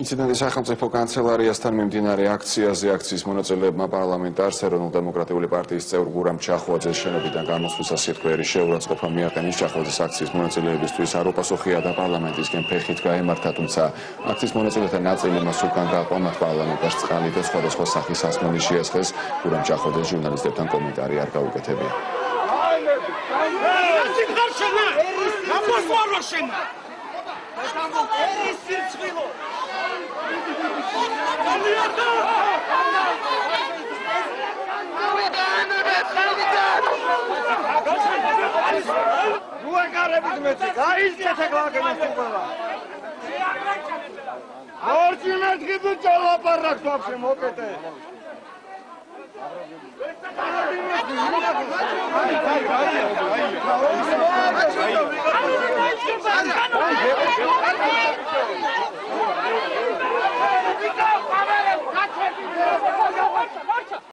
ინციდენტი სახელმწიფო კანცელარიასთან მიმდინარე აქციაზე აქციის მონაწილეებმა პარლამენტარს ეროვნულ დემოკრატიული პარტიის წევრ გურამ ჩახვაძეს შენობიდან გამოსვლისას სიტყვიერი შეურაცხყოფა მიაყენეს. ჩახვაძეს აქციის მონაწილეებისთვის არ უპასუხია და პარლამენტისკენ ფეხით გაემართა, თუმცა აქციის მონაწილეთა ნაწილი მას უკან გაყვა, მათ პარლამენტარს წყალი და სხვადასხვა სახის სასმელი შეესხეს. გურამ ჩახვაძეს ჟურნალისტებთან კომენტარი არ გაუკეთებია. Ai,